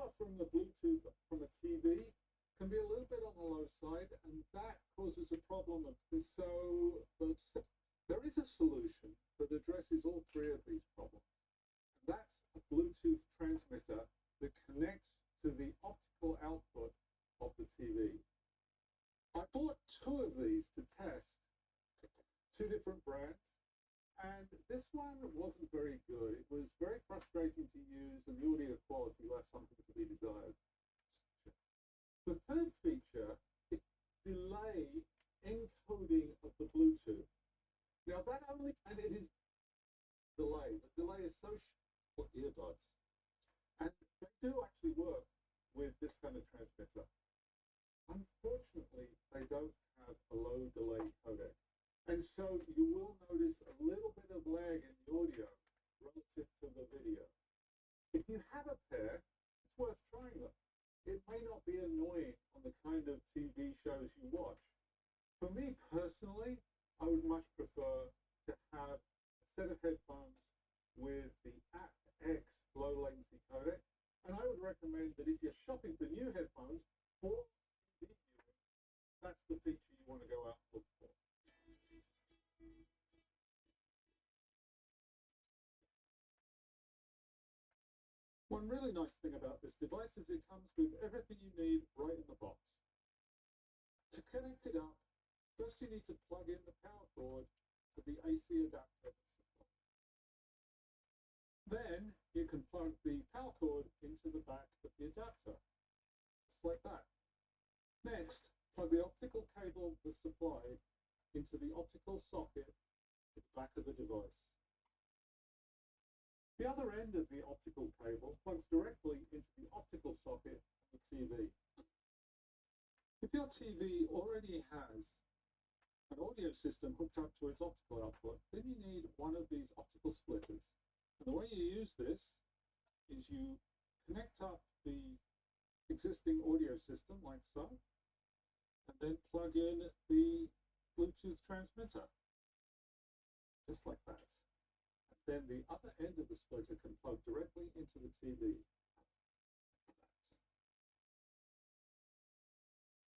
power from the Bluetooth from a TV can be a little bit on the low side, and that causes a problem. There is a solution that addresses all three of these problems. And that's a Bluetooth transmitter that connects to the optical output of the TV. I bought two of these to test, two different brands, and this one wasn't very good. It was very frustrating to use, and the audio quality left something to be desired. The third feature is delay encoding of the Bluetooth. Now and it is delay. The delay is so short for earbuds, and they do actually work with this kind of transmitter. Unfortunately, they don't have a low delay codec. And so you will notice a little bit of lag in the audio relative to the video. If you have a pair, it's worth trying them. It may not be annoying on the kind of TV shows you watch. For me personally, I would much prefer to have a set of headphones with the aptX low latency codec. And I would recommend that if you're shopping for new headphones for TV viewing, that's the feature you want to go out and look for. One really nice thing about this device is it comes with everything you need right in the box. To connect it up, first you need to plug in the power cord to the AC adapter. Then you can plug the power cord into the back of the adapter, just like that. Next, plug the optical cable that's supplied into the optical socket at the back of the device. The other end of the optical cable plugs directly into the optical socket on the TV. If your TV already has an audio system hooked up to its optical output, then you need one of these optical splitters. And the way you use this is you connect up the existing audio system like so, and then plug in the Bluetooth transmitter, just like that. Then the other end of the splitter can plug directly into the TV.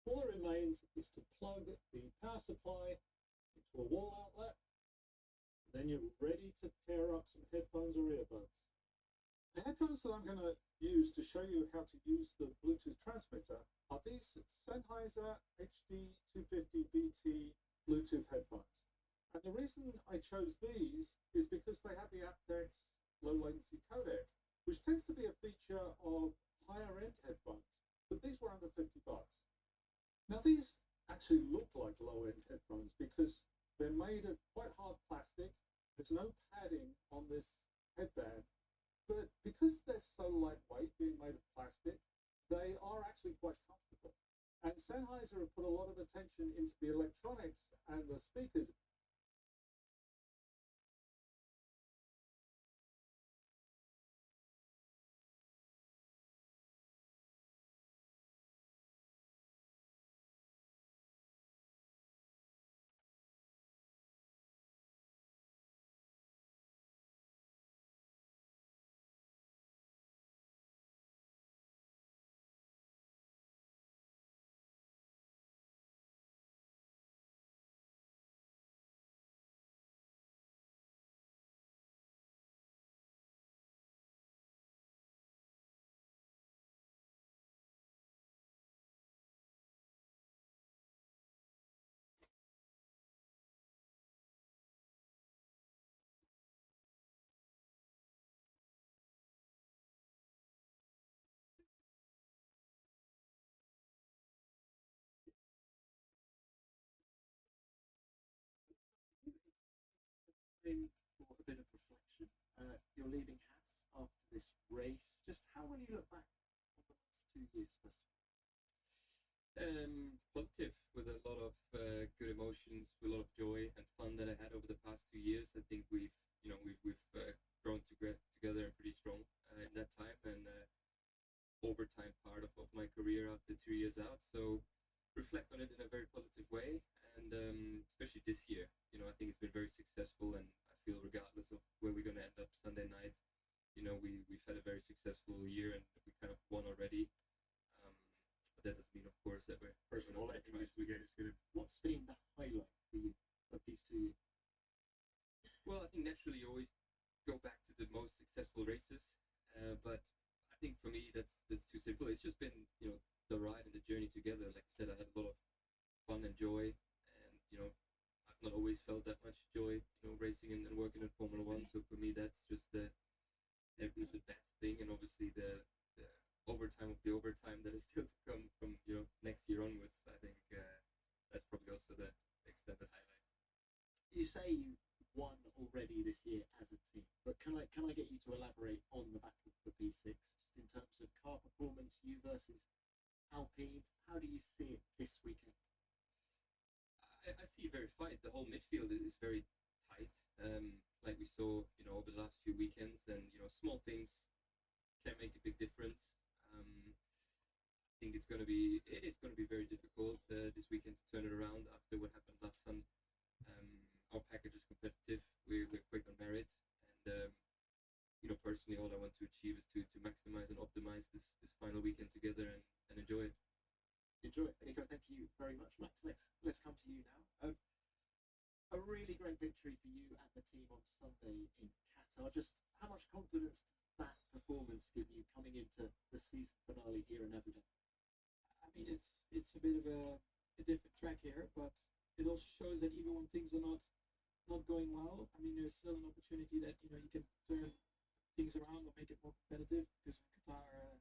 All that remains is to plug the power supply into a wall outlet. Then you're ready to pair up some headphones or earbuds. The headphones that I'm going to use to show you how to use the Bluetooth transmitter are these Sennheiser HD250BT Bluetooth headphones. And the reason I chose these is because they have the aptX low latency codec, which tends to be a feature of higher end headphones, but these were under $50. Now these actually look like low end headphones because they're made of quite hard plastic. There's no padding on this headband, but because they're so lightweight, being made of plastic, they are actually quite comfortable. And Sennheiser have put a lot of attention into the electronics and the speakers. For a bit of reflection, you're leaving Haas after this race. Just how will you look back on the last 2 years, first of Positive, with a lot of good emotions, with a lot of joy and fun that I had over the past 2 years. I think we've grown together pretty strong in that time, and overtime part of my career after 2 years out. So reflect on it in a very positive way, and especially this year, I think it's been very successful, and I feel regardless of where we're going to end up Sunday night, we've had a very successful year, and we kind of won already. me, that's too simple. It's just been, the ride and the journey together. Like I said, I had a lot of fun and joy, and I've not always felt that much joy, racing and working in Formula One. So for me, that's just the best thing, and obviously the overtime of the overtime that is still to come from next year onwards. I think that's probably also the extended highlight. You say you won already this year as a team, but can I get you to elaborate on the battle for P6, just in terms of car performance, you versus Alpine? How do you see it this weekend? I see it very fight. The whole midfield is very tight, like we saw, over the last few weekends, and small things can make a big difference. I think it is going to be very difficult this weekend to turn it around after what happened last Sunday. Our package is competitive. We're quick on merit, and personally, all I want to achieve is to maximize and optimize this final weekend together and enjoy it. Enjoy it. Nico, thank you very much. Max, let's come to you now. A really great victory for you and the team on Sunday in Qatar. Just how much confidence does that performance give you coming into the season finale here in Abu Dhabi? I mean, it's a bit of a different track here, but it also shows that even when things are not going well, I mean, there's still an opportunity that you can turn things around or make it more competitive. Because in Qatar,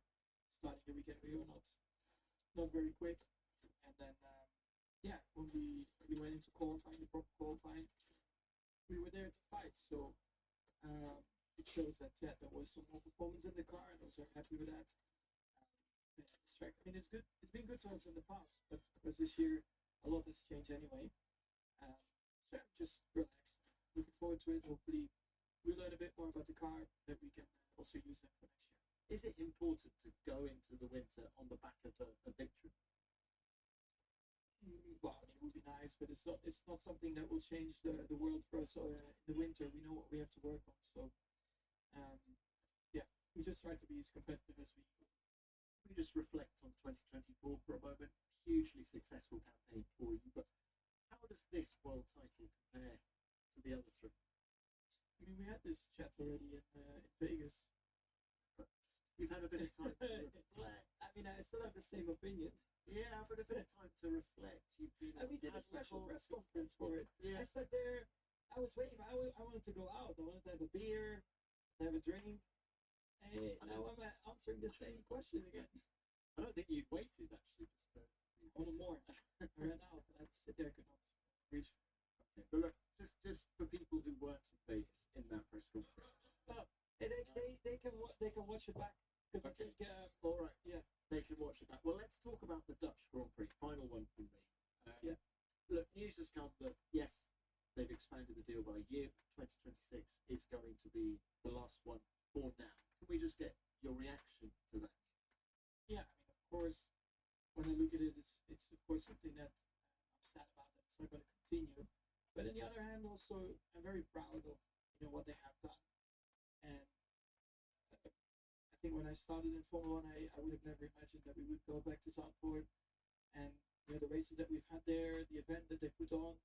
starting the weekend, we were not very quick, and then when we went into qualifying, the proper qualifying, we were there to fight. So it shows that there was some more performance in the car, and I was very happy with that. This track, I mean, it's good. It's been good to us in the past, but because this year a lot has changed anyway. So I'm just relaxed, looking forward to it. Hopefully, we learn a bit more about the car that we can also use that for next year. Is it important to go into the winter on the back of a victory? Well, I mean, it would be nice, but it's not something that will change the world for us in the winter. We know what we have to work on. So, we just try to be as competitive as we can. We just reflect on 2024 for a moment. Hugely successful campaign for you, but how does this world title compare to the other three? I mean, we had this chat already in Vegas. You've had a bit of time to reflect. I mean, I still have the same opinion. Yeah, but a bit of time to reflect. We did a special press conference for it. Yeah. I sat there. I was waiting. I wanted to go out. I wanted to have a beer, have a drink. And now I'm answering the same question again. I don't think you waited actually. One more. I ran out. I had to sit there. Could not reach. Okay. But look, just for people who weren't in Vegas in that press conference. They can watch it back. Because I think, all right, yeah, they can watch it back. Well, let's talk about the Dutch Grand Prix. Final one from me. Look, news has come that yes, they've expanded the deal by a year. 2026 is going to be the last one for now. Can we just get your reaction to that? Yeah, I mean, of course, when I look at it, it's of course something that I'm sad about. That it's not going to continue. But on the other hand, also, I'm very proud of what they have done. And I think when I started in Formula One, I would have never imagined that we would go back to Zandvoort. And the races that we've had there, the event that they put on,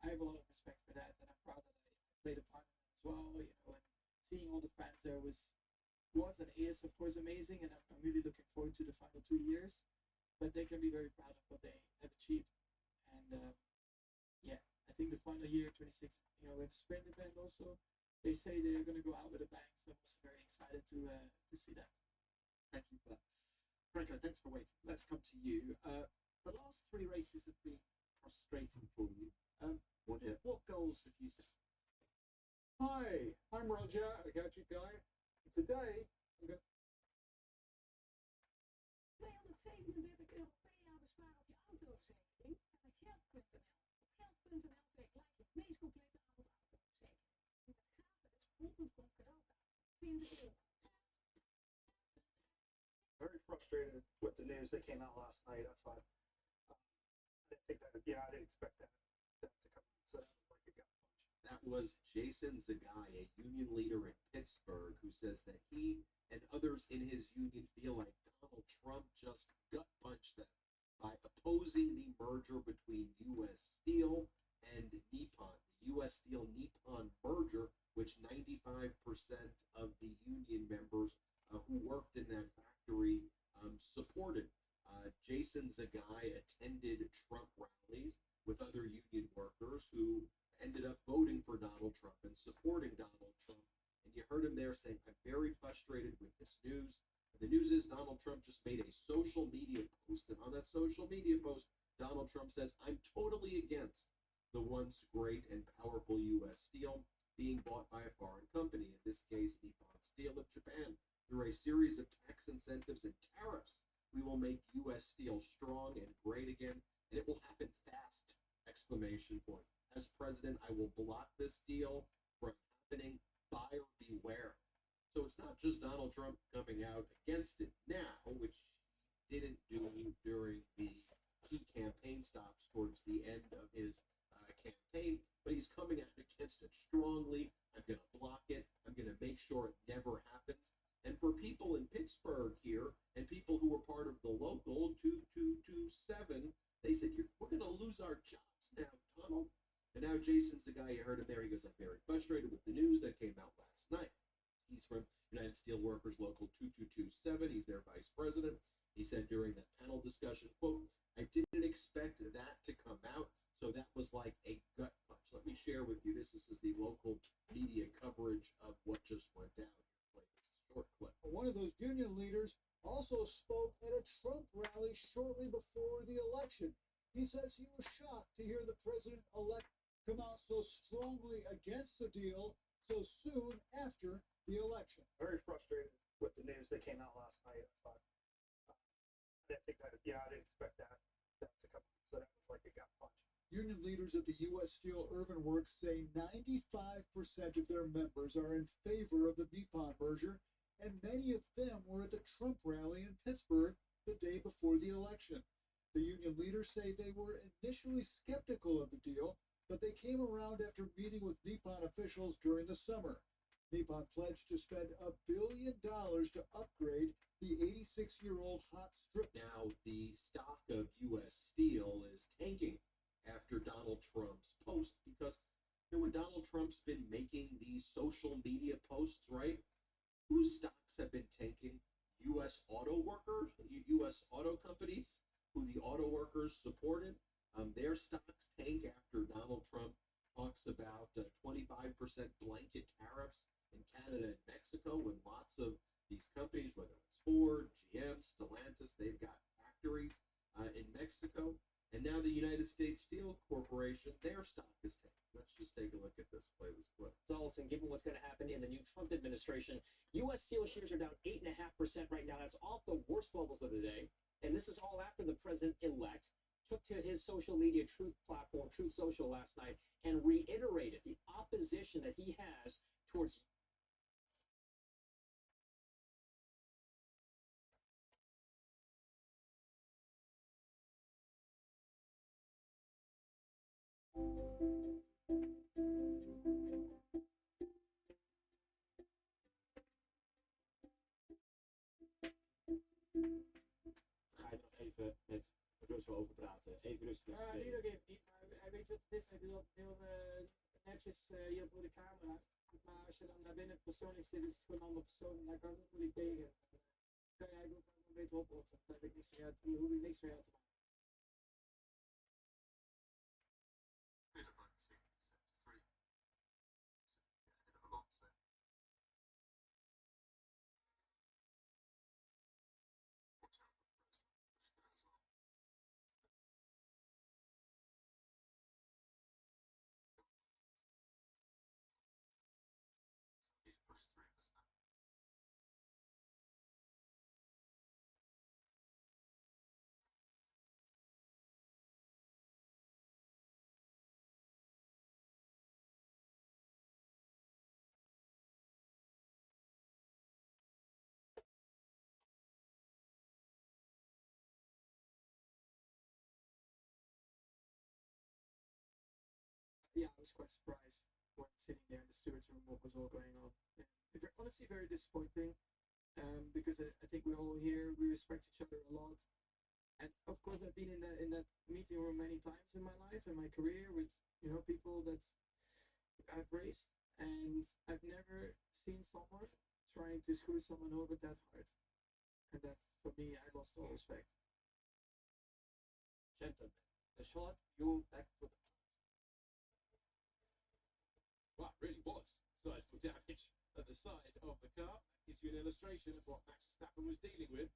I have a lot of respect for that, and I'm proud that I played a part in it as well. And seeing all the fans there was and is of course amazing, and I'm really looking forward to the final 2 years. But they can be very proud of what they have achieved. And I think the final year, 26, we have a sprint event also. They say they're going to go out with a bang, so I'm also very excited to see that. Thank you for that. Franco, thanks for waiting. Let's come to you. The last 3 races have been frustrating for you. What goals have you set? Hi, I'm Roger, a gadget guy. And today, I'm going 237 euro per jaar besparen op je autoverzekering. En met geld.nl. Op geld.nl vergelijk je het meest complete aanbod autoverzekering. En met gratis bol.com cadeaukaart. 20 euro. Very frustrated with the news that came out last night. I thought I didn't think that. I didn't expect that to come out. So that was like a gut punch. That was Jason Zagai, a union leader in Pittsburgh, who says that he and others in his union feel like Donald Trump just gut punched them by opposing the merger between U.S. Steel and Nippon. The U.S. Steel Nippon merger, which 95% of the union members who worked in that factory news is Donald Trump just made a social media post, and on that social media post, Donald Trump says, "I'm totally against the once great and powerful U.S. Steel being bought by a foreign company, in this case, Nippon Steel of Japan. Through a series of tax incentives and tariffs, we will make U.S. Steel strong and great again, and it will happen fast!" Exclamation point. As president, I will block this deal from happening. Buyer beware. So it's not just Donald Trump coming out against it now, which he didn't do during the key campaign stops towards the end of his campaign, but he's coming out against it strongly. I'm going to block it. I'm going to make sure it never happens. And for people in Pittsburgh here and people who were part of the local 2227, they said, we're going to lose our jobs now, Donald. And now Jason's the guy, you heard him there. He goes, "I'm very frustrated with the news that came out last night." He's from United Steelworkers Local 2227. He's their vice president. He said during that panel discussion, quote, "I didn't expect that to come out, so that was like a gut punch." Let me share with you this. This is the local media coverage of what just went down. Play this short clip. One of those union leaders also spoke at a Trump rally shortly before the election. He says he was shocked to hear the president-elect come out so strongly against the deal so soon after the election. Very frustrated with the news that came out last night. I thought, I didn't think that, I didn't expect that to come out. So that was like a gut punch. Union leaders at the U.S. Steel Irvin Works say 95% of their members are in favor of the Nippon merger, and many of them were at the Trump rally in Pittsburgh the day before the election. The union leaders say they were initially skeptical of the deal, but they came around after meeting with Nippon officials during the summer. Nippon pledged to spend $1 billion to upgrade the 86-year-old hot strip. Now, the stock of U.S. Steel is tanking after Donald Trump's post because when Donald Trump's been making these social media posts, right, whose stocks have been tanking? U.S. auto workers, U.S. auto companies, who the auto workers supported. Their stocks tank after Donald Trump talks about 25% blanket tariffs in Canada and Mexico, when lots of these companies, whether it's Ford, GM, Stellantis, they've got factories in Mexico. And now the United States Steel Corporation, their stock is tanking. Let's just take a look at this, play this clip. Results, and given what's going to happen in the new Trump administration, U.S. Steel shares are down 8.5% right now. That's off the worst levels of the day. And this is all after the president-elect took to his social media Truth platform, Truth Social, last night, and reiterated the opposition that he has towards Ga je nog even met Russell over praten? Even rustig. Ja, nu nog even niet, maar hij weet wat het is. Hij doet altijd heel netjes hier voor de camera. Maar als je dan naar binnen persoonlijk zit, is het gewoon een andere persoon. En daar kan ik niet moeilijk tegen. Kan jij ook gewoon een beetje oplossen. Daar heb ik niks meer uit, daar hoef ik niks meer uit te maken. Yeah, I was quite surprised when sitting there in the steward's room what was all going on. And honestly, very disappointing because I think we all here, we respect each other a lot. And of course, I've been in that meeting room many times in my life and my career with people that I've raised, and I've never seen someone trying to screw someone over that hard. And that's, for me, I lost all respect. Gentlemen, the shot you back to the Well, it really was sizable damage at the side of the car. gives you an illustration of what Max Verstappen was dealing with.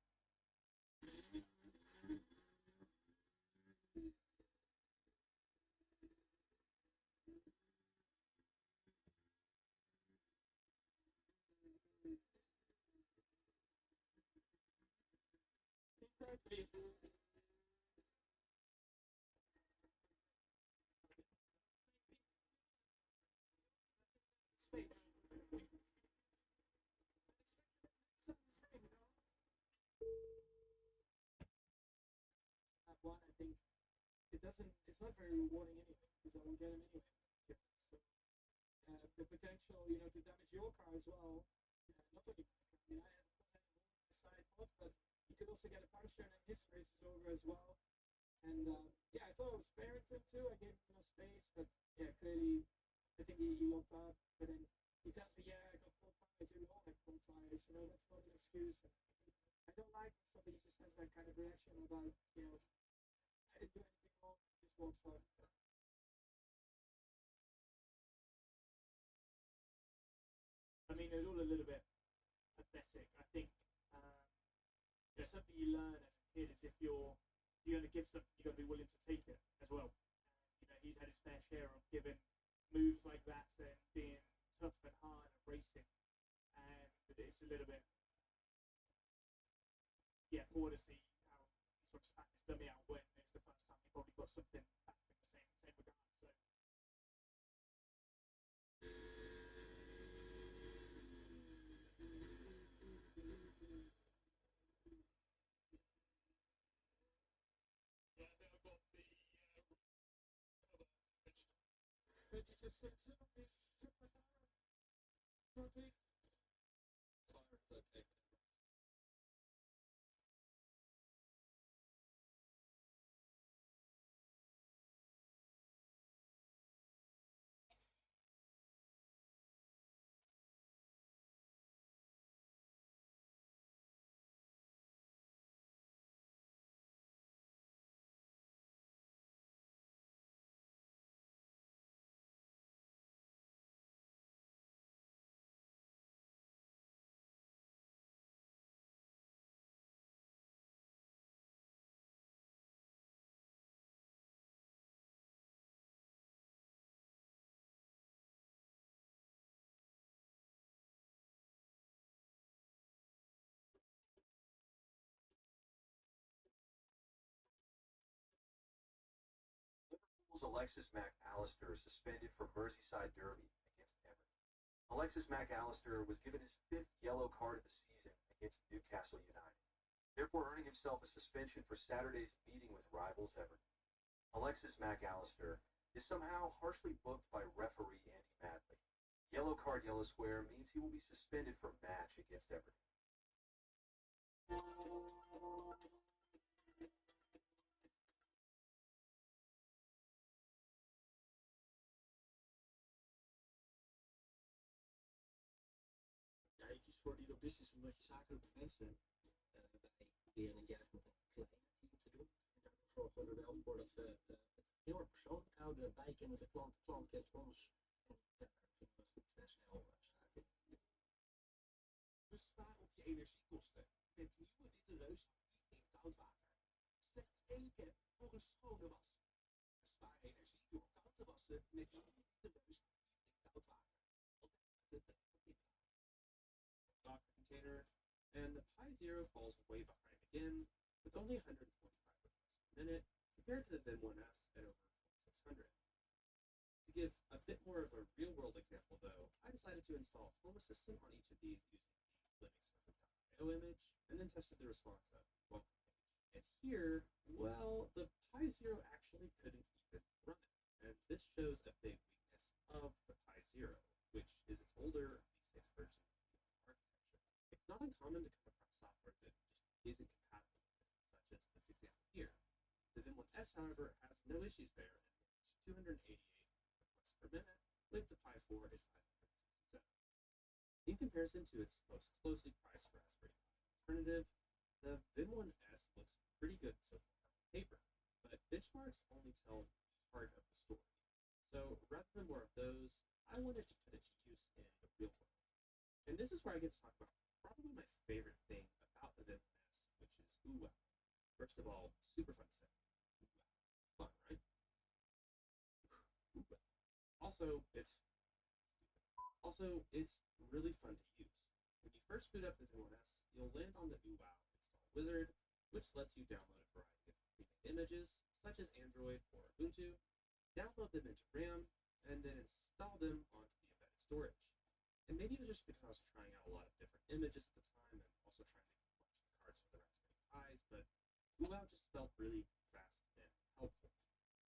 Exactly. Space. That one, I think it's not very rewarding anyway, because I won't get him anyway. So, the potential, to damage your car as well, not only my car, I had a side pod, but you could also get a puncture and then his race is over as well. And, yeah, I thought it was fair to him too. I gave him enough space, but yeah, clearly, I think he locked up, but then he tells me, yeah, I got 4 tires, we all have 4 tires, that's not an excuse. I don't like when somebody just has that kind of reaction about, I didn't do anything wrong, he just walks off. I mean, it was all a little bit pathetic. I think there's something you learn as a kid is if you're going to give something, you've got to be willing to take it as well. He's had his fair share of giving moves like that and being tough and hard and racing, and it's a little bit, poor to see how he sort of spat his dummy out when it was the first time he probably got something back in the same regard. So. Liverpool's Alexis Mac Allister suspended from Merseyside Derby against Everton. Alexis Mac Allister was given his 5th yellow card of the season against Newcastle United, therefore earning himself a suspension for Saturday's meeting with rivals Everton. Alexis Mac Allister is somehow harshly booked by referee Andy Madley. Yellow card, yellow square means he will be suspended for a match against Everton. Ja, je kiest voor die logistisch omdat je zakelijke mensen bij weer een jaar met een klein team te doen. En daarvoor zorgen we er wel voor dat we het heel erg persoonlijk houden. Wij kennen de klant kent ons. En daar vinden we goed en snel schakelen. Bespaar op je energiekosten met nieuwe witte reus actief in koud water. Slechts 1 cap voor een schone was. Bespaar energie door koud te wassen met nieuwe witte reus actief in koud water. Altijd uit het Docker container, and the Pi Zero falls way behind again, with only 145 requests per minute, compared to the Vim 1S at over 2600. To give a bit more of a real-world example, though, I decided to install Home Assistant on each of these using the linuxserver.io image, and then tested the response of the welcome page. And here, well, the Pi Zero actually couldn't even run it, and this shows a big weakness of the Pi Zero, which is its older V6 version. It's not uncommon to come across software that just isn't compatible with it, such as this example here. The Vim 1S, however, has no issues there and reaches 288 requests per minute, with the Pi 4 at 567. In comparison to its most closely priced Raspberry Pi alternative, the Vim 1S looks pretty good so far on paper, but benchmarks only tell part of the story. So rather than more of those, I wanted to put it to use in the real world. And this is where I get to talk about probably my favorite thing about the VIM-1S, which is ooh wow. First of all, super fun to say. Ooh wow. It's fun, right? Ooh wow. Also, it's really fun to use. When you first boot up the VIM-1S, you'll land on the ooh wow install wizard, which lets you download a variety of pre-made images, such as Android or Ubuntu, download them into RAM, and then install them onto the embedded storage. And maybe it was just because I was trying out a lot of different images at the time and also trying to watch the cards for the Raspberry Pis, but UOW just felt really fast and helpful.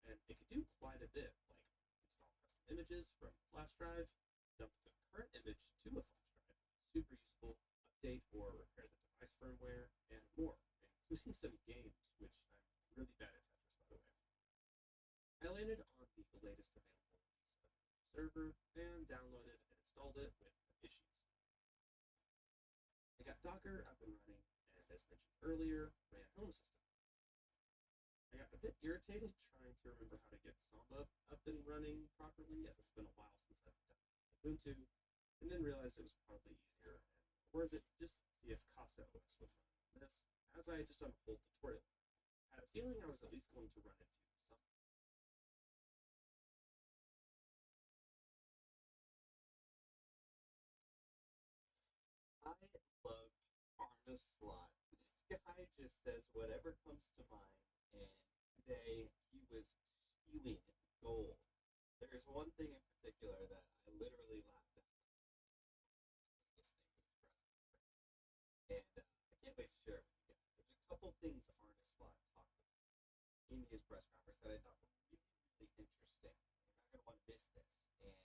And it could do quite a bit, like install custom images from flash drive, dump the current image to a flash drive, super useful, update or repair the device firmware, and more, including some games, which I'm really bad at Tetris, by the way. I landed on the latest available release of the server and downloaded and installed it with no issues. I got Docker up and running, and as mentioned earlier, ran Home Assistant. I got a bit irritated trying to remember how to get Samba up and running properly, as it's been a while since I've done Ubuntu, and then realized it was probably easier and more worth it to just see if Casa OS would run on this, as I had just done a full tutorial. I had a feeling I was at least going to run into something. I love Arna Slot. This guy just says whatever comes to mind, and today he was spewing gold. There's one thing in particular that I literally laughed at listening to his press conference, and I can't wait to share it with you guys. There's a couple things Arna Slot talked about in his press conference that I thought were really, really interesting. You're not going to want to miss this, and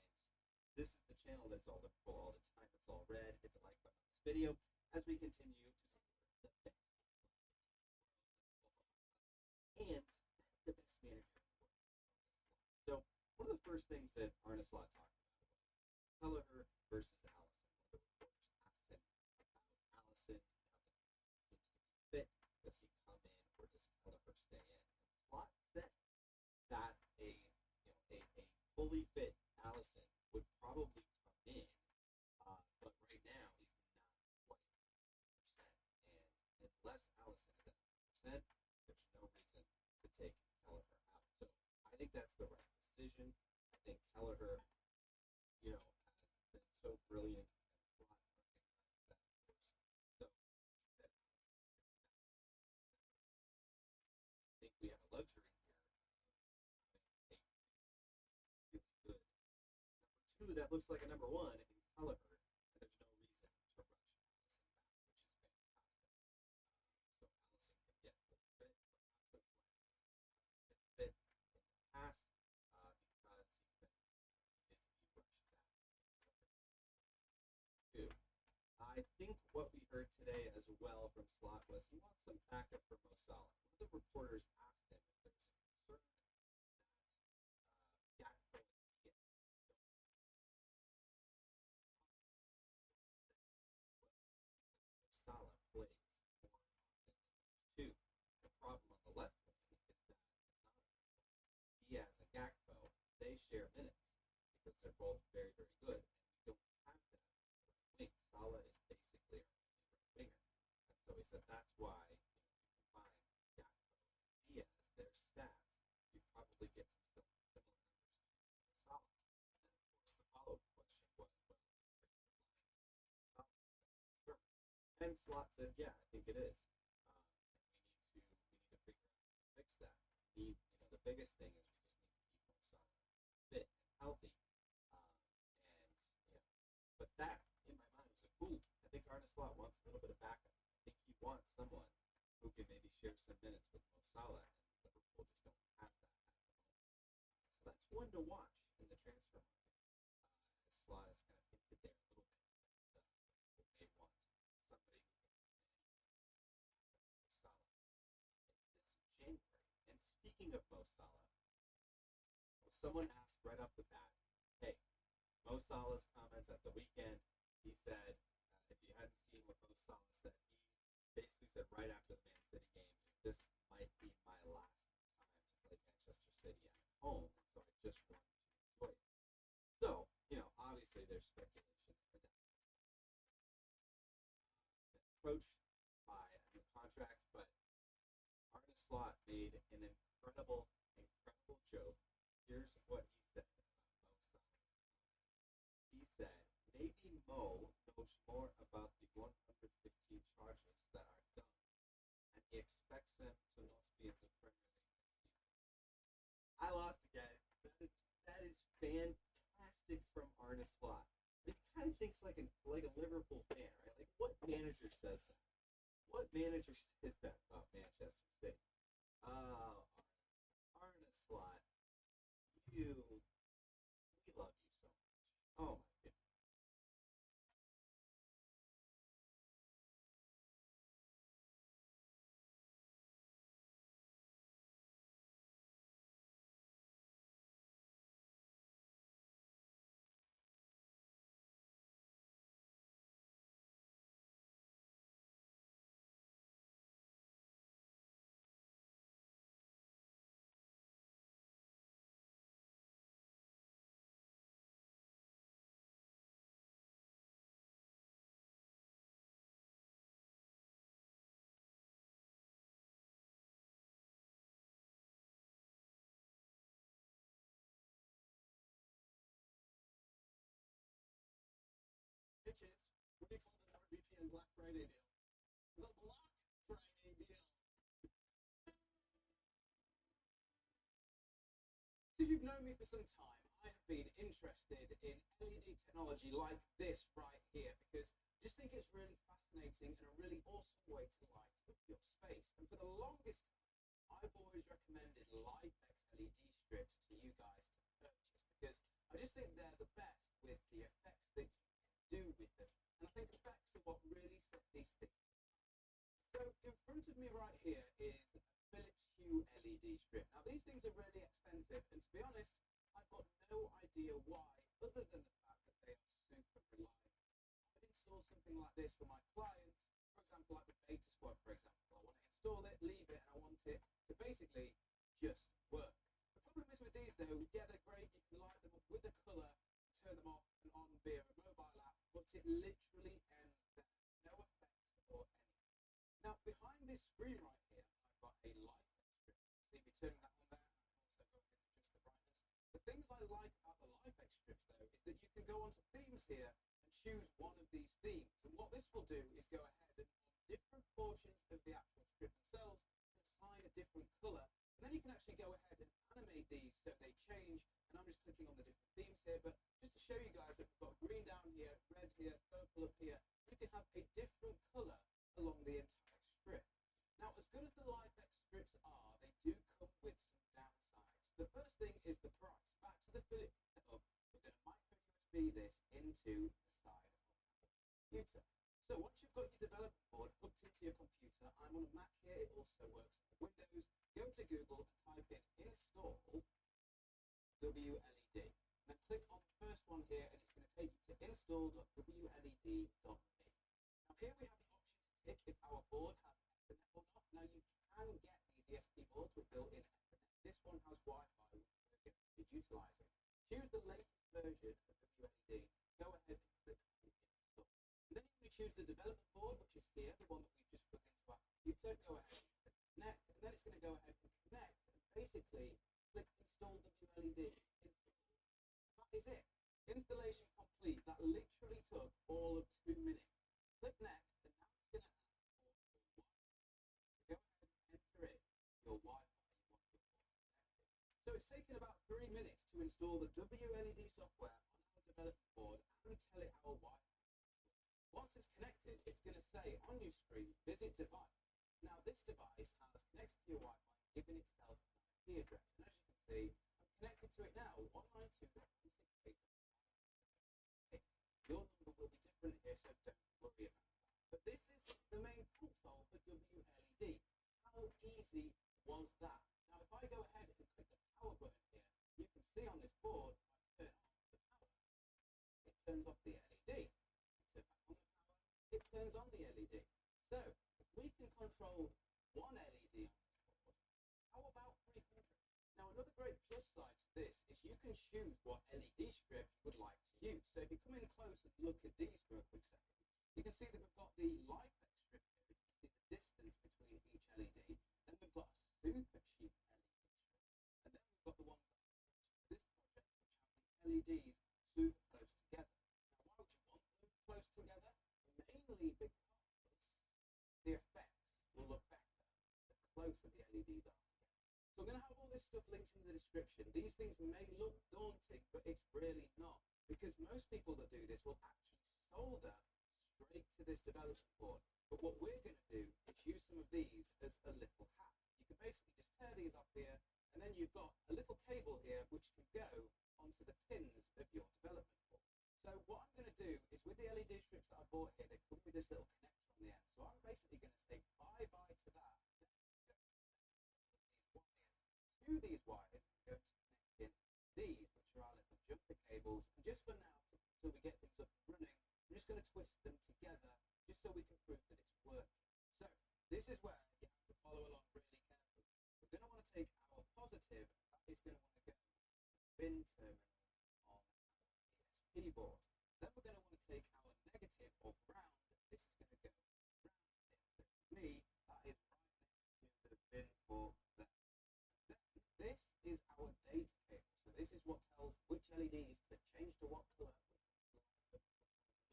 this is the channel that's all Liverpool all the time. It's all red. Hit the like button on this video as we continue to tour the best and the best manager in the world. So one of the first things that Arne Slot talked about was Kelleher versus Allison. One of the reporters asked him about Allison, how the seems to be fit. Does he come in or does Kelleher stay in? And Slot said that a fully fit Allison would probably come in, but right now he's not quite 100%. And unless Allison is at 100%, there's no reason to take Kelleher out. So I think that's the right decision. I think Kelleher, has been so brilliant and Slot recognized that, of course. So that I think we have a luxury here of having a really good number two that looks like a number one in Kelleher. And there's no reason to rush Allison back, which is fantastic. So Allison can get full fit, perhaps that's why Allison hasn't been fit in the past, because he's been needed to be rushed back. Two. I think what we heard today as well from Slot was he wants some backup for Mo Salah. One of the reporters asked him if there's a concern that Gakpo and Diaz Salah plays more often than those two. The problem on the left wing is that it's not Diaz and Gakpo. They share minutes because they're both very, very good, and we don't have that right wing. Salah is basically our only right winger, and so he said that's why you combine Gakpo and Diaz, their stats, you probably get some similar numbers to Salah. And of course, the follow-up question was, well, and Slot said, yeah, I think it is. And we need to figure out how to fix that. The biggest thing is we just need to keep Mo Salah fit and healthy. But that, in my mind, was like, ooh, I think Arne Slot wants a little bit of backup. I think he wants someone who can maybe share some minutes with Mo Salah, and Liverpool just don't have that at the moment. So that's one to watch in the transfer market. As Slot has kind of hinted there a little bit that Liverpool may want somebody who can Mo Salah this January. And speaking of Mo Salah, someone asked right off the bat, hey, Mo Salah's comments at the weekend, he said, if you hadn't seen what Mo Salah said, he basically said right after the Man City game, this might be my last time to play Manchester City at home, and so I just wanted to enjoy it. So, obviously there's speculation for that. Slot made an incredible joke. Here's what he said about Mo Salah. He said, maybe Mo knows more about the 115 charges that are done, and he expects him to not be into Premier League next season. I lost again. That is fantastic from Arne Slot. He kind of thinks like a Liverpool fan, right? Like, what manager says that? What manager says that about Manchester City? Oh, Arne Slot, we love you so much. Oh my goodness. Hey kids, what do you call the NordVPN Black Friday deal? The Block Friday deal. So if you've known me for some time, I have been interested in LED technology like this right here because I just think it's really fascinating and a really awesome way to light up your space. And for the longest time, I've always recommended LifeX LED strips to you guys to purchase because I just think they're the best with the effects that you can do with them. And I think effects are what really set these things apart. So in front of me right here is a Philips Hue LED strip. Now these things are really expensive, and to be honest, I've got no idea why, other than the fact that they are super reliable. I've installed something like this for my clients, for example, like with Beta Squad, for example. I want to install it, leave it, and I want it to basically just work. The problem is with these though, yeah, they're great, you can light them up with a colour, turn them off and on via a mobile app, but it literally ends there. No effects or anything. Now, behind this screen right here, I've got a LifeX strip. See me turning that on there, and I can also go ahead and adjust the brightness. The things I like about the LifeX strips, though, is that you can go onto themes here and choose one of these themes. And what this will do is go ahead and on different portions of the actual strip themselves, assign a different colour. And then you can actually go ahead and animate these so they change. And I'm just clicking on the different themes here, but just to show you guys that we've got green down here, red here, purple up here, you can have a different colour along the entire strip. Now, as good as the LifeX strips are, they do come with some downsides. The first thing is the price. Back to the Philips setup, we're going to micro USB this into the side of the computer. So once you've got your development board hooked into your computer, I'm on a Mac here, it also works on Windows. Go to Google and type in install WLED. Then click on the first one here and it's going to take you to install.wled.me. Now here we have the option to tick if our board has Ethernet or not. Now you can get these ESP boards with built-in Ethernet. This one has Wi-Fi, which we're going to be utilising. Choose the latest version of WLED. Go ahead and click on install. And then you're going to choose the development board, which is here, the one that we've just put into our computer. Go ahead and click connect, and then it's going to go ahead and connect and basically click install WLED. That is it. Installation complete. That literally took all of 2 minutes. Click next, and now it's going to ask for your Wi-Fi. So go ahead and enter in your Wi-Fi you want your board connected. So it's taken about 3 minutes to install the WLED software on our development board and tell it our Wi-Fi. Once it's connected, it's going to say on your screen, visit device. Now this device has connected to your Wi-Fi, given itself an IP address. And as you can see, I'm connected to it now, 192.168. Your number will be different here, so don't worry about that. But this is the main console for WLED. How easy was that? Now if I go ahead and click the power button here, you can see on this board, if I turn off the power, it turns off the LED. Turn back on the power, it turns on the LED. So if we can control one LED on this board, how about 300? Now another great plus side to this is you can choose what LED strip you would like to use. So if you come in close and look at these for a quick second, you can see that we've got the LifeX strip here. You can see the distance between each LED. Then we've got a stuff linked in the description. These things may look daunting, but it's really not, because most people that do this will actually solder straight to this development board. But what we're going to do is use some of these as a little hack. You can basically just tear these off here, and then you've got a little cable here which can go onto the pins of your development board. So what I'm going to do is, with the LED strips that I bought here, they come with this little connector on the end. So I'm basically going to say bye-bye to that. To these wires, I'm going to connect in these, which are our little jumper cables. And just for now, until we get things up and running, I'm just going to twist them together, just so we can prove that it's working. So this is where you have to follow along really carefully. We're going to want to take our positive, that is going to want to go to the bin terminal on our ESP board. Then we're going to want to take our negative, or ground, this is going to go ground here. So for me, that is right next to the bin port there. This is our data cable. So this is what tells which LEDs to change to what color, which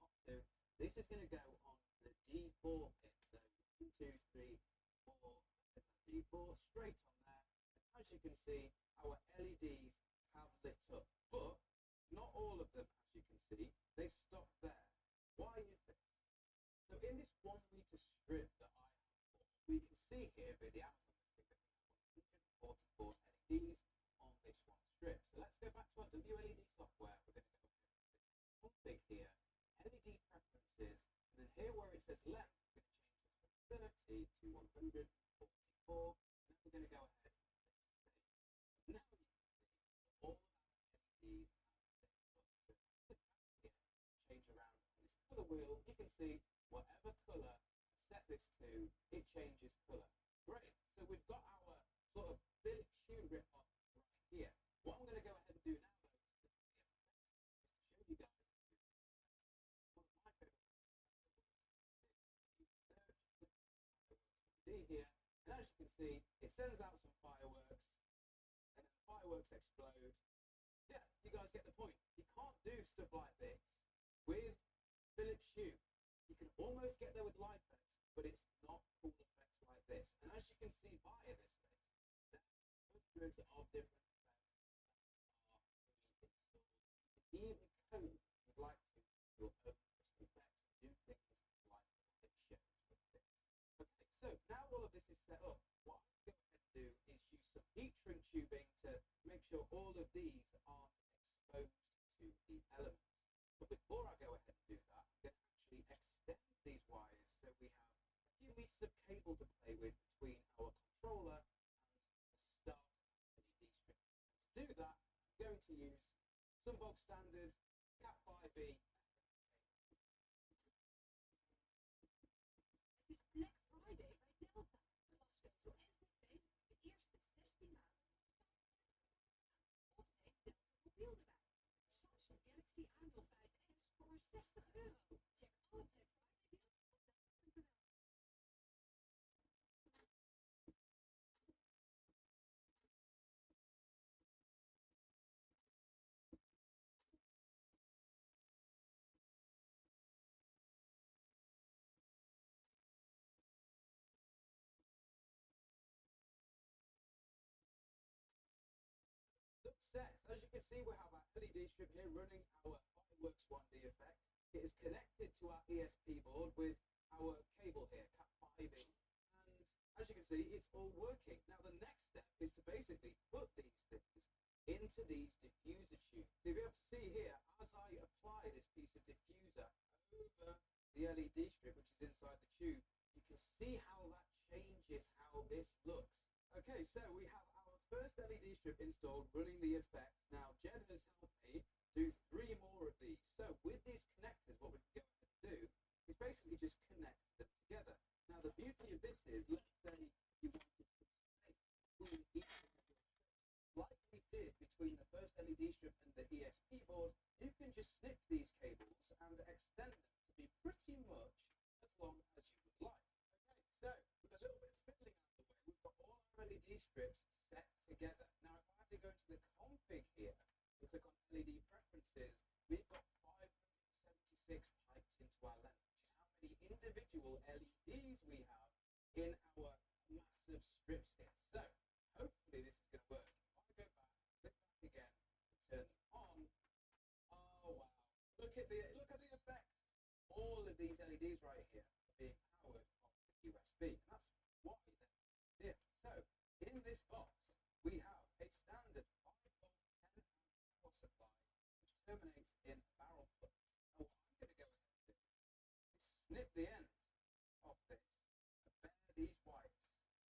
not to. This is going to go on the D4 pin. So 1, 2, 3, 4. There's that D4 straight on there. And as you can see, our LEDs have lit up, but not all of them, as you can see, they stop there. Why is this? So in this 1 meter strip that I have, we can see here with the Amazon listing that we have 144 LEDs on this one strip. So let's go back to our WLED software. We're going to go ahead and config here, LED preferences, and then here where it says length, we're going to change this from 30 to 144, and then we're going to go ahead and click save. Now you can see all of our LEDs have lit up. So click back here, change around on this color wheel, you can see whatever color I set this to, it changes color. Great. So we've got our sort of Philips Hue rip off right here. What I'm going to go ahead and do now, though, is to show you guys one of my favorite search here, and as you can see, it sends out some fireworks, and then the fireworks explode. Yeah, you guys get the point. You can't do stuff like this with Philips Hue. You can almost get there with LIFEX, but it's not cool effects like this. And as you can see via this list, there are hundreds of different effects that are pre-installed. You can even code if you'd like to your own custom effects and do things like what it shows with this. Okay, so now all of this is set up, what I'm going to go ahead and do is use some heat shrink tubing to make sure all of these aren't exposed to the elements. But before I go ahead and do that, I'm going to actually extend these wires so we have a few meters of cable to play with between our controller and the start LED strip. And to do that, I'm going to use some bog standard Cat5e. Het is Black Friday bij Delta. Glasvezel en tv de eerste 16 maanden of neem Delta mobiel erbij. Samsung Galaxy A05s voor maar €60. Check alle Black Friday deals op delta.nl. Success! As you can see, we have our LED strip here running our Fireworks 1D effect. It is connected to our ESP board with our cable here, Cat5e. And as you can see, it's all working. Now the next step is to basically put these things into these diffuser tubes. So you'll be able to see here, as I apply this piece of diffuser over the LED strip, which is inside the tube, you can see how that changes how this looks. Okay, so we have our first LED strip installed, running the effect. Now Jed has helped me do 3 more of these. So with these connectors, what we can go ahead and do is basically just connect them together. Now the beauty of this is, let's say you wanted to snip between each of your strips, like we did between the first LED strip and the ESP board, you can just snip these cables and extend them to be pretty much as long as you would like. Okay, so with a little bit of fiddling out of the way, we've got all our LED strips set together. Now if I have to go into the config here and click on LED preferences, we've got 576 pipes into our length, which is how many individual LEDs we have in our massive strips here. So hopefully this is going to work. of these LEDs right here are being powered off the USB, and that's why they're here. So, in this box, we have a standard 5-volt 10 amp power supply, which terminates in a barrel plug. Now, what I'm going to go ahead and do is snip the end of this and bare these wires.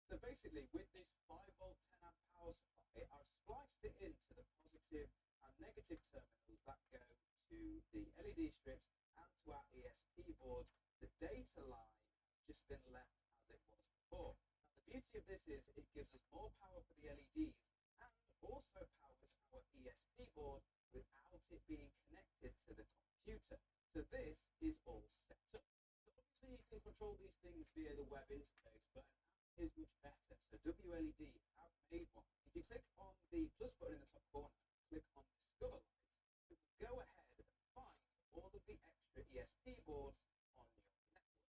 So basically, with this 5-volt 10 amp power supply, I've spliced it into the positive and negative terminals that go to the LED strips and to our ESP board. The data line has just been left as it was before. Now, the beauty of this is it gives us more power for the LEDs and also powers our ESP board without it being connected to the computer. So this is all set up. So obviously you can control these things via the web interface, but an app is much better. So WLED have made one. If you click on the plus button in the top corner, click on Discover Lights, it will go ahead and find all of the extra ESP boards on your network.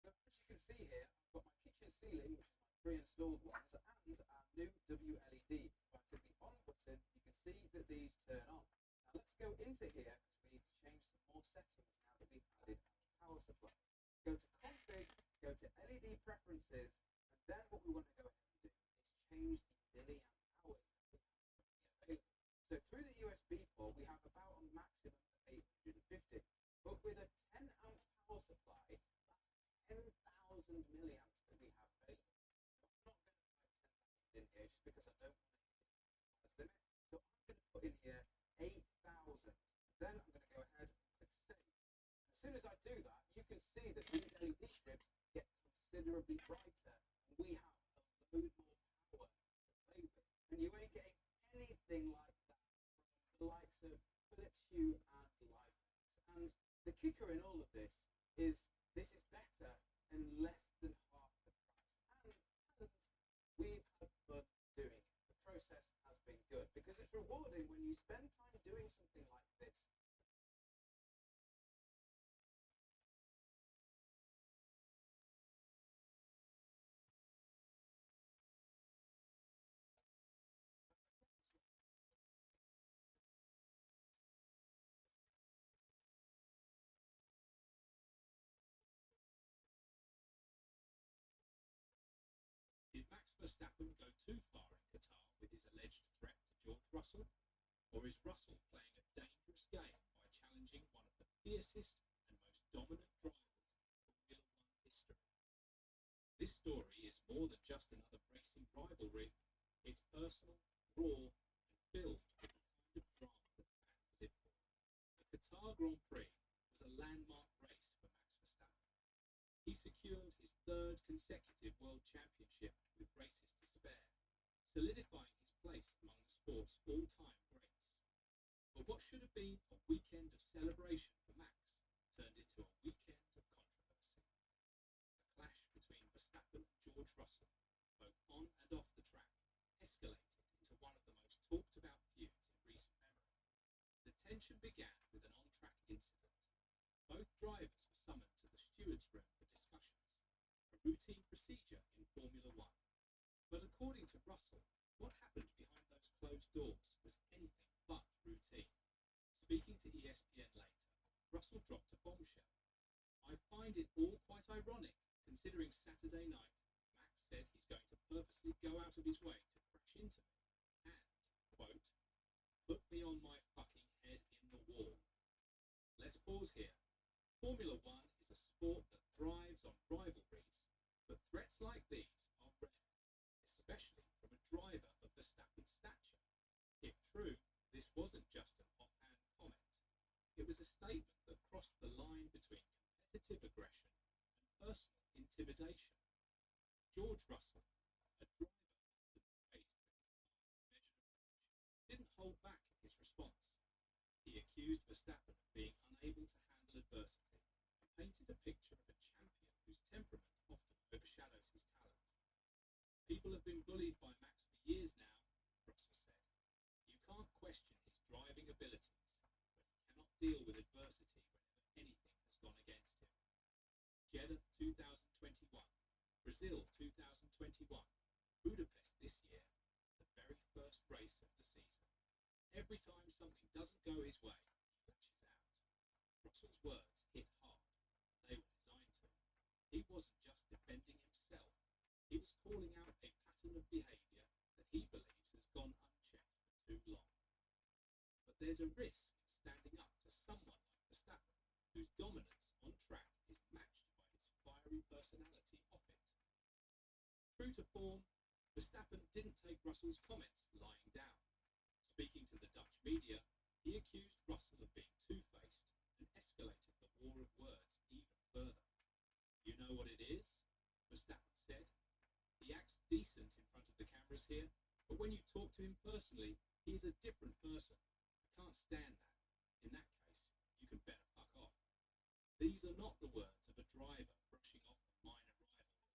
So as you can see here, I've got my kitchen ceiling, which is my pre-installed ones, and our new WLED. If I click the on button, you can see that these turn on. Now let's go into here because we need to change some more settings now that we've added our power supply. Go to Config, go to LED Preferences, and then what we want to go ahead and do is change the milliamp hours that we have currently available. So through the USB port, we have about a maximum of 850, but with a 10 amp power supply, that's 10,000 milliamps that we have available. So I'm not going to type 10,000 in here just because I don't want to hit this limit. So I'm going to put in here 8,000. Then I'm going to go ahead and click Save. As soon as I do that, you can see that these LED strips get considerably brighter, and we have a load more power to play with. And you ain't getting anything like that from the likes of Philips Hue and Livex. And the kicker in all of this is better and less than half the price. And we've had fun doing it. The process has been good because it's rewarding when you spend time doing something like this. Did Max Verstappen go too far in Qatar with his alleged threat to George Russell? Or is Russell playing a dangerous game by challenging one of the fiercest and most dominant drivers in Formula One history? This story is more than just another racing rivalry. It's personal, raw, and filled with the kind of drama that fans live for. The Qatar Grand Prix was a landmark race for Max Verstappen. He secured his third consecutive World Championship with races to spare, solidifying his place among the sport's all-time greats. But what should have been a weekend of celebration for Max turned into a weekend of controversy. A clash between Verstappen and George Russell, both on and off the track, escalated into one of the most talked about feuds in recent memory. The tension began with an on-track incident. Both drivers were summoned to the stewards' room for discussions, a routine procedure in Formula One. But according to Russell, what happened behind those closed doors was anything but routine. Speaking to ESPN later, Russell dropped a bombshell. I find it all quite ironic, considering Saturday night, Max said he's going to purposely go out of his way to crash into me and, quote, put me on my fucking head in the wall. Let's pause here. Formula One is a sport that thrives on rivalries, but threats like these are rare, especially from a driver of Verstappen's stature. If true, this wasn't just an offhand comment. It was a statement that crossed the line between competitive aggression and personal intimidation. George Russell, a driver often praised for his calm, measured approach, didn't hold back in his response. He accused Verstappen of being unable to handle adversity and painted a picture of a champion whose temperament often overshadows his talent. People have been bullied by Max for years now, Russell said. You can't question his driving abilities, but he cannot deal with adversity whenever anything has gone against him. Jeddah 2021, Brazil 2021, Budapest this year, the very first race of the season. Every time something doesn't go his way, he lashes out. Russell's words hit hard. They calling out a pattern of behaviour that he believes has gone unchecked for too long. But there's a risk in standing up to someone like Verstappen, whose dominance on track is matched by his fiery personality off it. True to form, Verstappen didn't take Russell's comments lying down. Speaking to the Dutch media, he accused Russell of being two-faced and escalated the war of words even further. You know what it is? Verstappen said. He acts decent in front of the cameras here, but when you talk to him personally, he is a different person. I can't stand that. In that case, you can better fuck off. These are not the words of a driver brushing off a minor rivalry.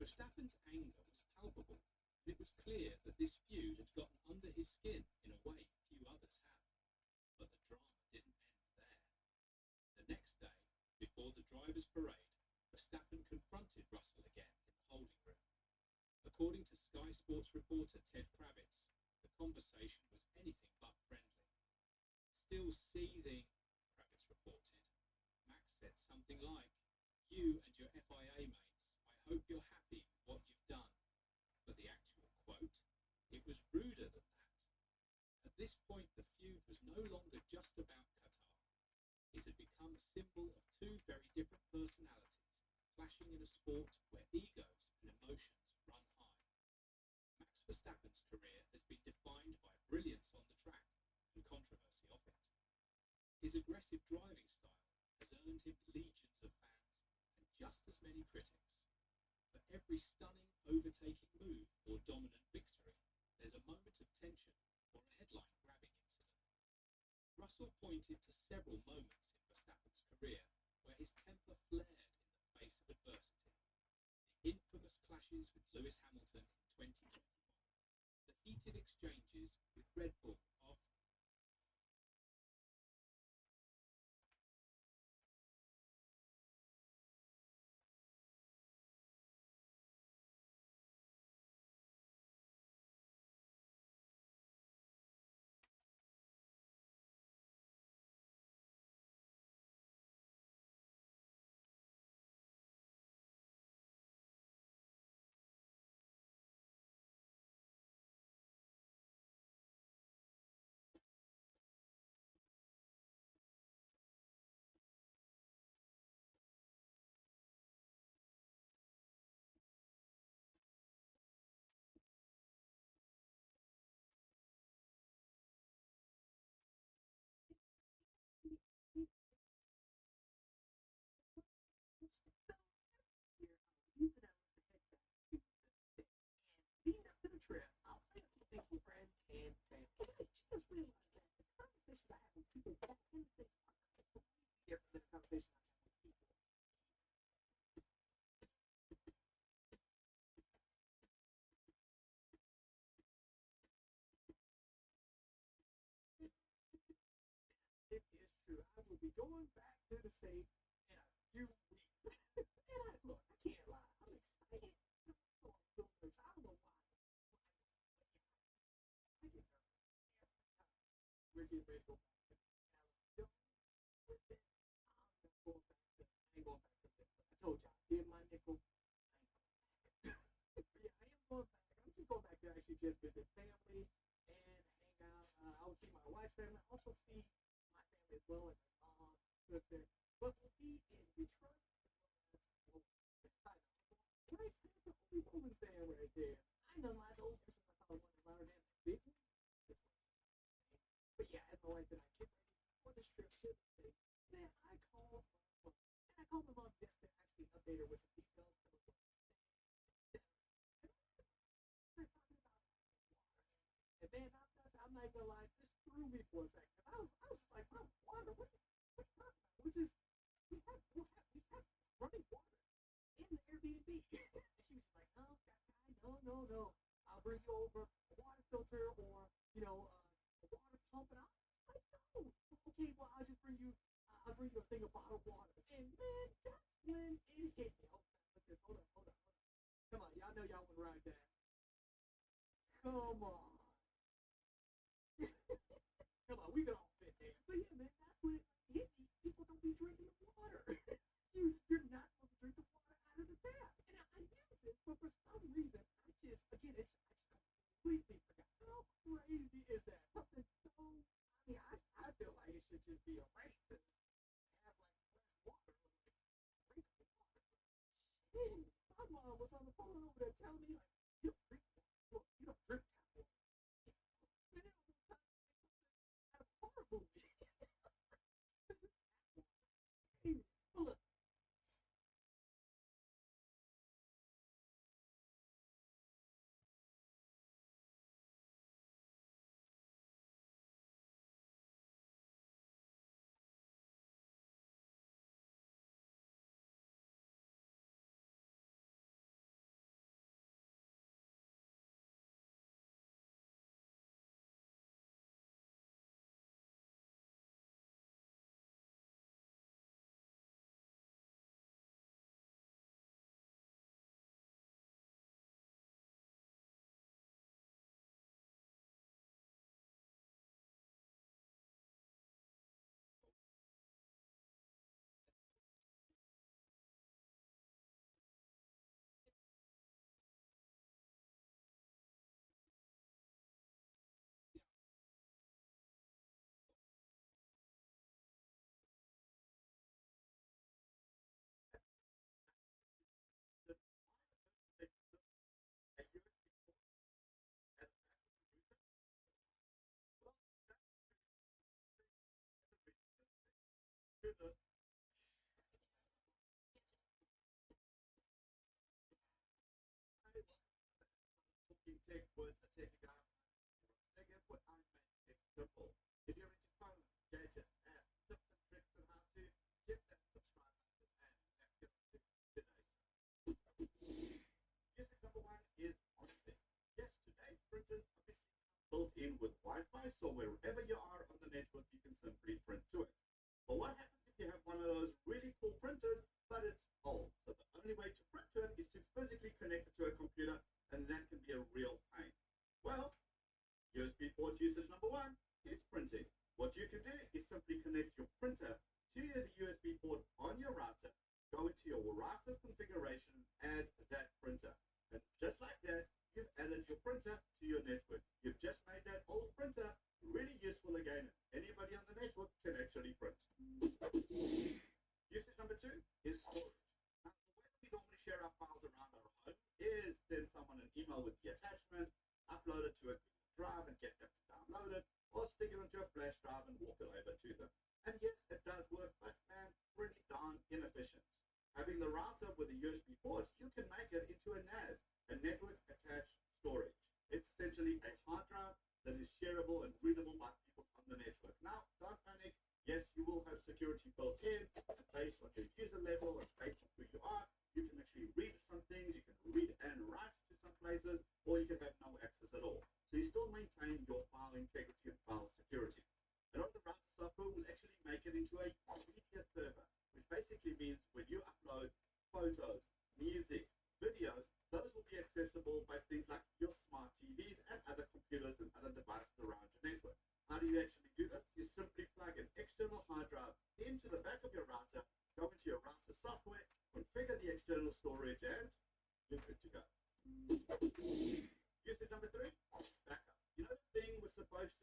Verstappen's anger was palpable, and it was clear that this feud had gotten under his skin in a way few others have. But the drama didn't end there. The next day, before the drivers' parade, Verstappen confronted Russell again in the holding room. According to Sky Sports reporter Ted Kravitz, the conversation was anything but friendly. Still seething, Kravitz reported, Max said something like, "You and your FIA mates, I hope you're happy with what you've done." But the actual quote, "It was ruder than that." At this point, the feud was no longer just about Qatar. It had become a symbol of two very different personalities clashing in a sport where egos and emotions run high. Max Verstappen's career has been defined by brilliance on the track and controversy off it. His aggressive driving style has earned him legions of fans and just as many critics. For every stunning, overtaking move or dominant victory, there's a moment of tension or a headline-grabbing incident. Russell pointed to several moments in Verstappen's career where his temper flared in the face of adversity. The infamous clashes with Lewis Hamilton in 2021, the heated exchanges with Red Bull after leading up to the trip, I was thinking some things with friends and family. And I just realized that the conversations I have with people back in the States are completely different than the conversations I have with people. It is true. I will be going back to the States in a few weeks. And look, I can't lie. I'm excited. I'm so nervous. I don't know why. I get nervous every time. We're getting ready to go back to Alabama. With it, I'm not going back to. I ain't going back to this. I told you, I did my nickel. I ain't going back. But yeah, I am going back. I'm just going back to actually just visit family and hang out. I will see my wife's family. I also see my family as well, like my mom, sister. But we'll be in Detroit as well as Florida. Right, that's the only woman stand right there. I ain't gonna lie, the old person I thought was louder than the big one. This one's but yeah, as my wife and I get ready for this trip to the States, man, I called my mom. And I called my mom just to actually update her with some details. And man, I'm not gonna lie, this threw me for a second. I was just like, my water, what are you talking about? We have running water in the Airbnb. And she was just like, oh, no. I'll bring you over a water filter or, a water pump. And I was like, no. Okay, well, I'll bring you a thing of bottled water. And man, that's when it hit me. Hold on. Come on, y'all know y'all would ride that. Come on. Come on, we can all fit there. But yeah, man, that's when it hit me. People don't be drinking the water. You're not supposed to drink the water out of the tap. And I use it, but for some reason, I just completely forgot. How crazy is that? Something so, I feel like it should just be erased and have like fresh water. Shit, my mom was on the phone over there telling me like, you don't drink that. You don't drink tap water. Man, it was time to make something out of a horror movie. Well, look. Take words that take a guy. I guess what I meant is simple. If you're into phone, gadgets, apps, tips and tricks on how to get that subscribe button, and let's get on to today's music number one is printing. Yes, today's printers obviously come built in with Wi-Fi, so wherever you are on the network, you can simply print to it. But what happens if you have one of those really cool printers, but it's old? So the only way to print to it is to physically connect it to a computer, and that can be a real pain. Well, USB port usage number one is printing. What you can do is simply connect your printer to the USB port on your router, go into your router's configuration, add that printer. And just like that, you've added your printer to your network. You've just made that old printer really useful again. Anybody on the network can actually print. Usage number two is storage. Now, the way that we normally share our files around our home is send someone an email with the attachment, upload it to a Google Drive and get them to download it, or stick it into a flash drive and walk it over to them. And yes, it does work, but man, pretty darn inefficient. Having the router with a USB port, you can make it into a NAS, a network attached storage. It's essentially a hard drive that is shareable and readable by people on the network. Now, don't panic. Yes, you will have security built in, based on your user level and based on who you are. You can actually read some things, you can read and write to some places, or you can have no access at all. So you still maintain your file integrity and file security. And the router software will actually make it into a media server, which basically means when you upload photos, music, videos, those will be accessible by things like your smart TVs and other computers and other devices around your network. How do you actually do that? You simply plug an external hard drive into the back of your router, go into your router software, configure the external storage, and you're good to go. Usage number three, backup. You know, the thing we're supposed to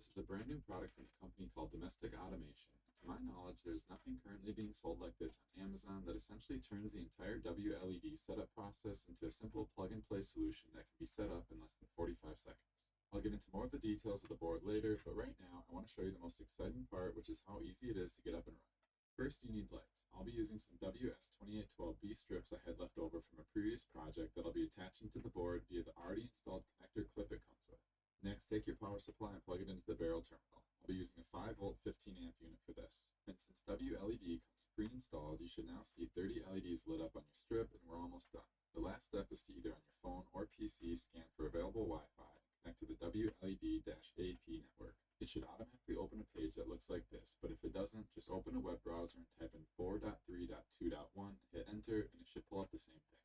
This is a brand new product from a company called Domestic Automation. And to my knowledge, there's nothing currently being sold like this on Amazon that essentially turns the entire WLED setup process into a simple plug-and-play solution that can be set up in less than 45 seconds. I'll get into more of the details of the board later, but right now I want to show you the most exciting part, which is how easy it is to get up and running. First, you need lights. I'll be using some WS2812B strips I had left over from a previous project that I'll be attaching to the board via the already installed connector clip it comes with. Next, take your power supply and plug it into the barrel terminal. I'll be using a 5-volt 15-amp unit for this. And since WLED comes pre-installed, you should now see 30 LEDs lit up on your strip, and we're almost done. The last step is to either on your phone or PC scan for available Wi-Fi and connect to the WLED-AP network. It should automatically open a page that looks like this, but if it doesn't, just open a web browser and type in 4.3.2.1, hit enter, and it should pull up the same thing.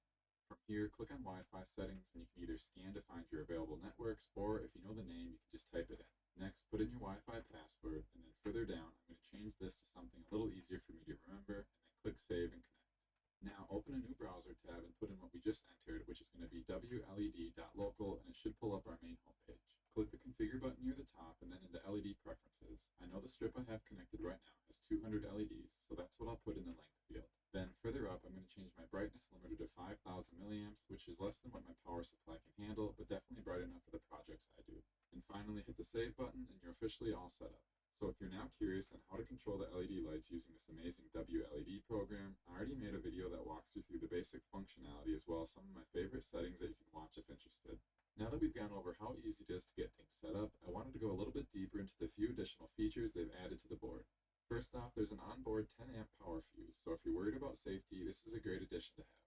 From here, click on Wi-Fi settings, and you can either scan to find your available networks, or if you know the name, you can just type it in. Next, put in your Wi-Fi password, and then further down, I'm going to change this to something a little easier for me to remember, and then click Save and Connect. Now, open a new browser tab and put in what we just entered, which is going to be WLED.local, and it should pull up our main homepage. Click the Configure button near the top, and then into LED Preferences. I know the strip I have connected right now has 200 LEDs, so that's what I'll put in the length field. Then, further up, I'm going to change my brightness limiter to 5,000 milliamps, which is less than what my power supply can handle, but definitely bright enough for the projects I do. And finally, hit the Save button, and you're officially all set up. So if you're now curious on how to control the LED lights using this amazing WLED program, I already made a video that walks you through the basic functionality as well as some of my favorite settings that you can watch if interested. Now that we've gone over how easy it is to get things set up, I wanted to go a little bit deeper into the few additional features they've added to the board. First off, there's an onboard 10-amp power fuse, so if you're worried about safety, this is a great addition to have.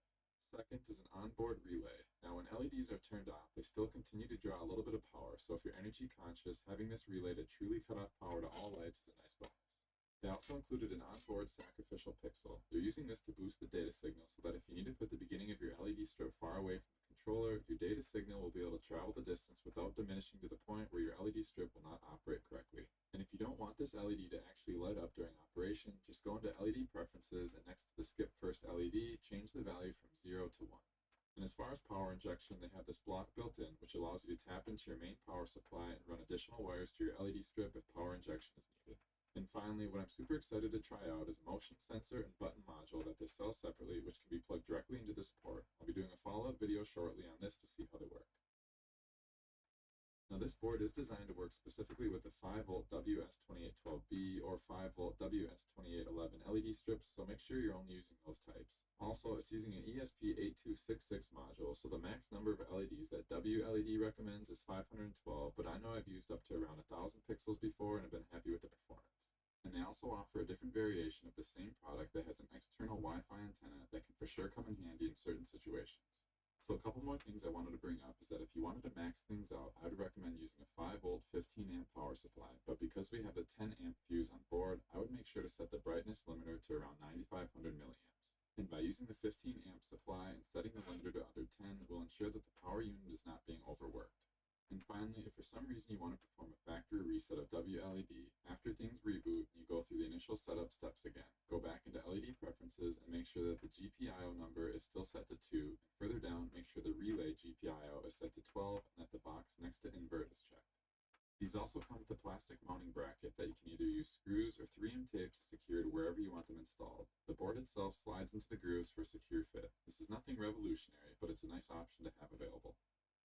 Second is an onboard relay. Now when LEDs are turned off, they still continue to draw a little bit of power, so if you're energy conscious, having this relay to truly cut off power to all lights is a nice bonus. They also included an onboard sacrificial pixel. They're using this to boost the data signal so that if you need to put the beginning of your LED strip far away from the controller, your data signal will be able to travel the distance without diminishing to the point where your LED strip will not operate correctly. And if you don't want this LED to actually light up during operation, just go into LED preferences and next to the skip first LED, change the value from 0 to 1. And as far as power injection, they have this block built in, which allows you to tap into your main power supply and run additional wires to your LED strip if power injection is needed. And finally, what I'm super excited to try out is a motion sensor and button module that they sell separately, which can be plugged directly into this port. I'll be doing a follow-up video shortly on this to see how they work. Now this board is designed to work specifically with the 5-volt WS2812B or 5-volt WS2811 LED strips, so make sure you're only using those types. Also, it's using an ESP8266 module, so the max number of LEDs that WLED recommends is 512, but I know I've used up to around 1,000 pixels before and have been happy with the performance. And they also offer a different variation of the same product that has an external Wi-Fi antenna that can for sure come in handy in certain situations. So a couple more things I wanted to bring up is that if you wanted to max things out, I would recommend using a 5-volt 15-amp power supply, but because we have the 10-amp fuse on board, I would make sure to set the brightness limiter to around 9,500 milliamps. And by using the 15-amp supply and setting the limiter to under 10 will ensure that the power unit is not being overworked. And finally, if for some reason you want to perform a factory reset of WLED, after things reboot, you go through the initial setup steps again. Go back into LED preferences and make sure that the GPIO number is still set to 2, and further down, make sure the relay GPIO is set to 12 and that the box next to invert is checked. These also come with a plastic mounting bracket that you can either use screws or 3M tape to secure to wherever you want them installed. The board itself slides into the grooves for a secure fit. This is nothing revolutionary, but it's a nice option to have available.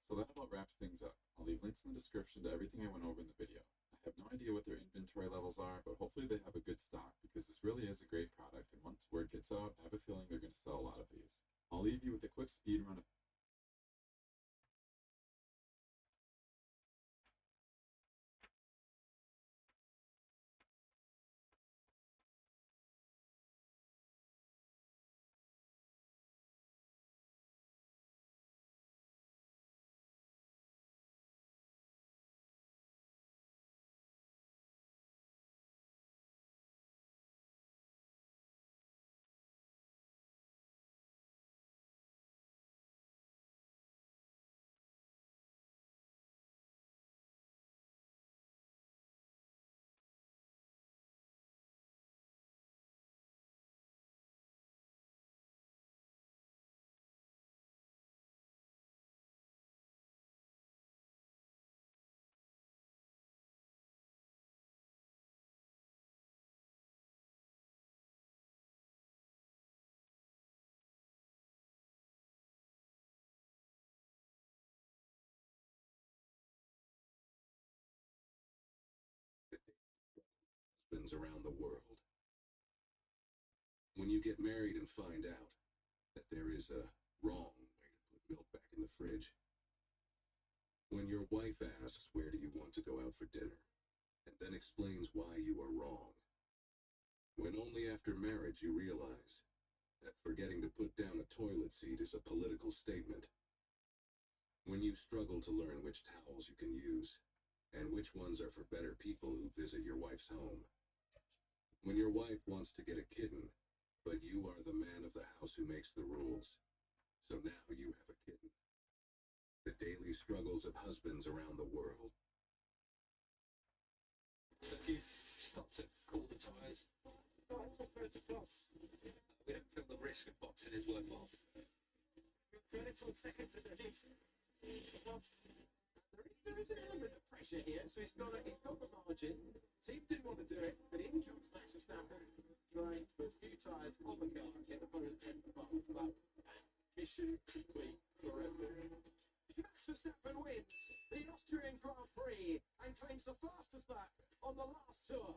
So that about wraps things up. I'll leave links in the description to everything I went over in the video. I have no idea what their inventory levels are, but hopefully they have a good stock because this really is a great product, and once word gets out, I have a feeling they're going to sell a lot of these. I'll leave you with a quick speed run of husbands around the world. When you get married and find out that there is a wrong way to put milk back in the fridge. When your wife asks, where do you want to go out for dinner, and then explains why you are wrong. When only after marriage you realize that forgetting to put down a toilet seat is a political statement. When you struggle to learn which towels you can use, and which ones are for better people who visit your wife's home. When your wife wants to get a kitten, but you are the man of the house who makes the rules. So now you have a kitten. The daily struggles of husbands around the world. If you stop to cool the tyres, we don't feel the risk of boxing is worthwhile. 24 seconds in the lead. There is an element of pressure here, so he's got the margin. Team didn't want to do it, but in comes Max Verstappen, trying to put a few tyres on the car and get the first 10 fastest lap. And mission complete for Red Bull. Max Verstappen wins the Austrian Grand Prix and claims the fastest lap on the last tour.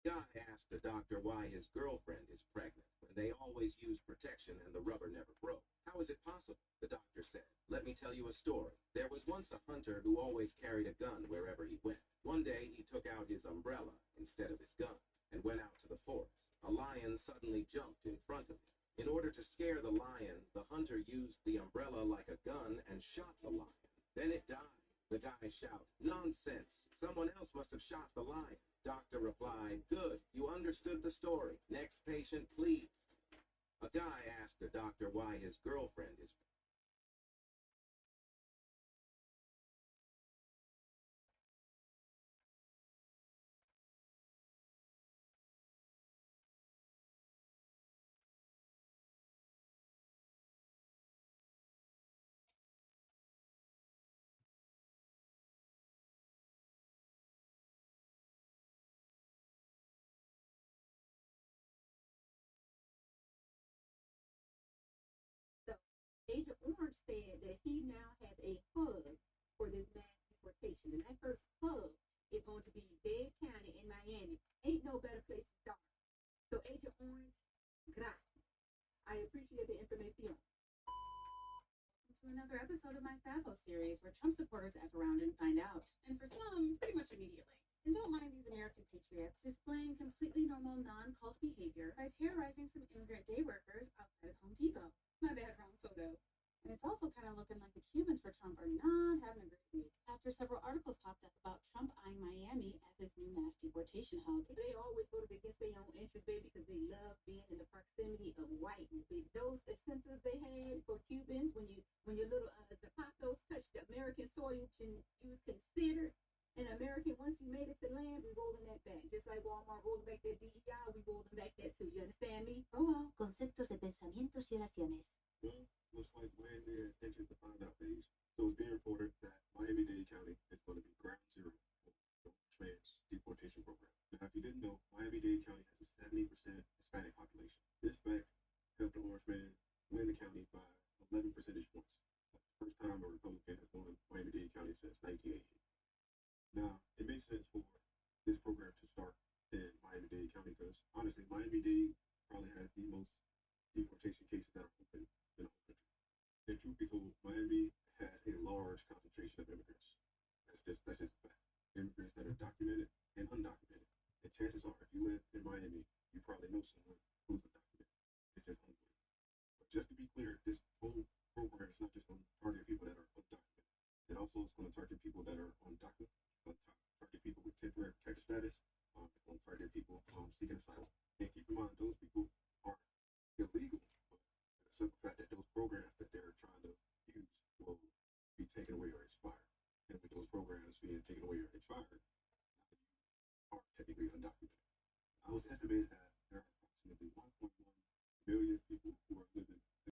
Guy asked the doctor why his girlfriend is pregnant when they always use protection and the rubber never broke. How is it possible? The doctor said. Let me tell you a story. There was once a hunter who always carried a gun wherever he went. One day he took out his umbrella instead of his gun and went out to the forest. A lion suddenly jumped in front of him. In order to scare the lion, the hunter used the umbrella like a gun and shot the lion. Then it died. The guy shouted, "Nonsense! Someone else must have shot the lion." Doctor replied, "Good, you understood the story. Next patient, please." A guy asked the doctor why his girlfriend is Agent Orange said that he now has a hub for this mass deportation. And that first hub is going to be Dade County in Miami. Ain't no better place to start. So Agent Orange, gracias. I appreciate the information. To another episode of my Fabo series where Trump supporters F around and find out. And for some, pretty much immediately. And don't mind these American patriots displaying completely normal non-cult behavior by terrorizing some immigrant day workers outside of Home Depot. My bad, wrong photo. And it's also kind of looking like the Cubans for Trump are not having a great week after several articles popped up about Trump eyeing Miami as his new mass deportation hub. They always voted against their own interests, baby, because they love being in the proximity of whiteness, baby. Those incentives they had for Cubans when your little zapatos touched the American soil, you was considered an American. Once you made it to land, we rolling that back. Just like Walmart rolling back their DEI, we rolling back that too. You understand me? Oh well. Conceptos de pensamientos y oraciones. Well, looks like Miami is anxious to find out these. So it's being reported that Miami-Dade County is going to be ground zero for the Orange Man's deportation program. Now, if you didn't know, Miami-Dade County has a 70% Hispanic population. This fact helped the Orange Man win the county by 11 percentage points. That's the first time a Republican has won Miami-Dade County since 1988. Now, it makes sense for this program to start in Miami-Dade County because, honestly, Miami-Dade probably has the most deportation cases that are open in the whole country. And truth be told, Miami has a large concentration of immigrants. That's just a fact. Immigrants that are documented and undocumented. And chances are, if you live in Miami, you probably know someone who's undocumented. It's just unbelievable. But just to be clear, this whole program is not just going to target people that are undocumented. It also is going to target people that are on DACA, target people with temporary protected status, it's going to target people seeking asylum. And keep in mind, those people aren't illegal, but the simple fact that those programs that they're trying to use will be taken away or expired. And with those programs being taken away or expired, are technically undocumented. I was estimated that